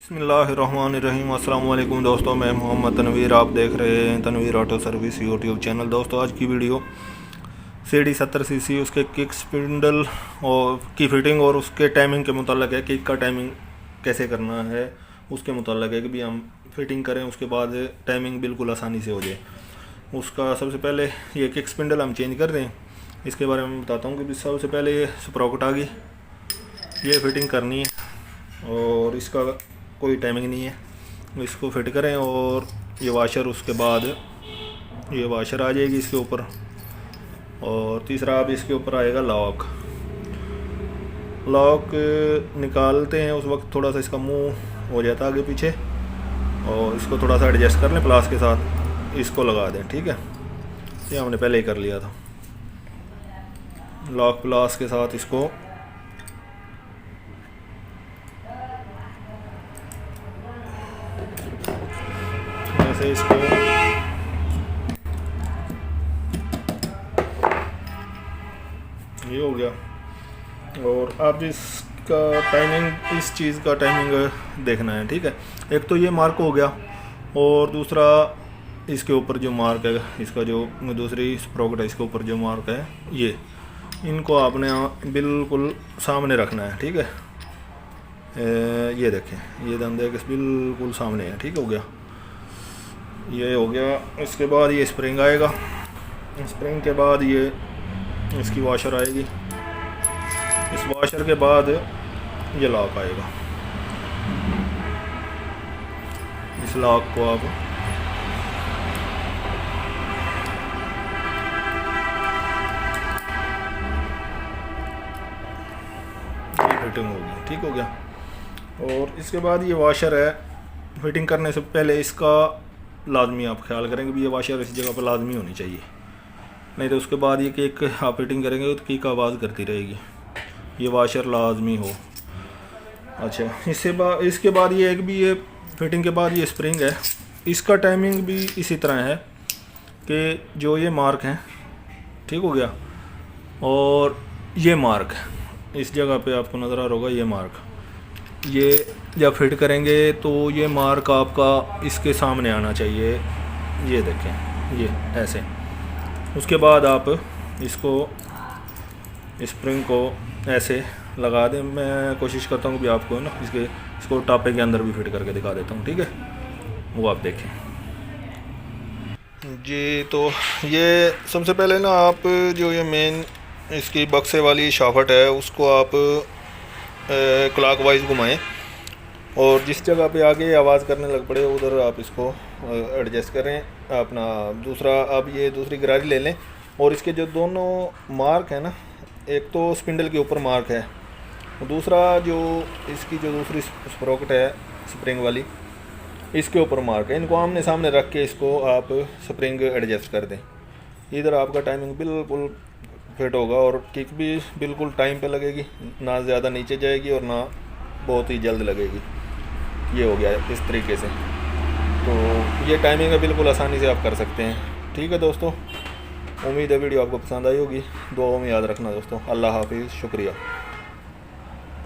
बिस्मिल्लाहिर्रहमानिर्रहीम। अस्सलाम वालेकुम दोस्तों, मैं मोहम्मद तनवीर, आप देख रहे हैं Tanveer auto service YouTube channel. दोस्तों आज की वीडियो CD 70cc उसके किक स्पिंडल और की फिटिंग और उसके टाइमिंग के मुताल्लिक है। किक का टाइमिंग कैसे करना है उसके मुताल्लिक है कि भी हम फिटिंग करें, उसके बाद टाइमिंग बिल्कुल आसानी से हो जाए। उसका सबसे पहले ये किक स्पिंडल हम चेंज कर दें, इसके बारे में बताता हूँ कि सबसे पहले ये स्प्रॉकेट आ गई, ये फिटिंग करनी है और इसका कोई टाइमिंग नहीं है, इसको फिट करें। और ये वाशर, उसके बाद ये वाशर आ जाएगी इसके ऊपर। और तीसरा अब इसके ऊपर आएगा लॉक। लॉक निकालते हैं उस वक्त थोड़ा सा इसका मुंह हो जाता है आगे पीछे, और इसको थोड़ा सा एडजस्ट कर लें प्लास के साथ, इसको लगा दें। ठीक है, ये हमने पहले ही कर लिया था। लॉक प्लास के साथ इसको ऐसे इसको ये हो गया। और अब इसका टाइमिंग, इस चीज़ का टाइमिंग देखना है। ठीक है, एक तो ये मार्क हो गया, और दूसरा इसके ऊपर जो मार्क है, इसका जो दूसरी स्प्रॉकेट है इसके ऊपर जो मार्क है, ये इनको आपने बिल्कुल सामने रखना है। ठीक है, ये देखें, ये धंधे के बिल्कुल सामने है। ठीक हो गया, ये हो गया। इसके बाद ये स्प्रिंग आएगा, स्प्रिंग के बाद ये इसकी वाशर आएगी, इस वाशर के बाद ये लॉक आएगा। इस लॉक को आप फिटिंग होगी। ठीक हो गया। और इसके बाद ये वाशर है, फिटिंग करने से पहले इसका लाजमी आप ख्याल करेंगे भी ये वाशर इस जगह पर लाजमी होनी चाहिए, नहीं तो उसके बाद ये केक आप फिटिंग करेंगे तो केक आवाज़ करती रहेगी। ये वाशर लाजमी हो। अच्छा, इसके बाद ये एक भी, ये फिटिंग के बाद ये स्प्रिंग है, इसका टाइमिंग भी इसी तरह है कि जो ये मार्क है, ठीक हो गया, और ये मार्क इस जगह पे आपको नज़र आ रहा होगा, ये मार्क, ये जब फिट करेंगे तो ये मार्क आपका इसके सामने आना चाहिए। ये देखें, ये ऐसे। उसके बाद आप इसको स्प्रिंग को ऐसे लगा दें। मैं कोशिश करता हूँ कि आपको ना इसको टापे के अंदर भी फिट करके दिखा देता हूँ। ठीक है, वो आप देखें जी। तो ये सबसे पहले ना आप जो ये मेन इसकी बक्से वाली शाफट है उसको आप क्लॉकवाइज घुमाएं, और जिस जगह पे आगे आवाज़ करने लग पड़े उधर आप इसको एडजस्ट करें अपना। दूसरा, अब ये दूसरी गरारी ले लें, और इसके जो दोनों मार्क है ना, एक तो स्पिंडल के ऊपर मार्क है, दूसरा जो इसकी जो दूसरी स्प्रॉकेट है स्प्रिंग वाली, इसके ऊपर मार्क है। इनको आमने सामने रख के इसको आप स्प्रिंग एडजस्ट कर दें। इधर आपका टाइमिंग बिल्कुल फिट होगा, और किक भी बिल्कुल टाइम पे लगेगी, ना ज़्यादा नीचे जाएगी और ना बहुत ही जल्द लगेगी। ये हो गया इस तरीके से। तो ये टाइमिंग है, बिल्कुल आसानी से आप कर सकते हैं। ठीक है दोस्तों, उम्मीद है वीडियो आपको पसंद आई होगी। दुआओं में याद रखना दोस्तों। अल्लाह हाफिज़, शुक्रिया।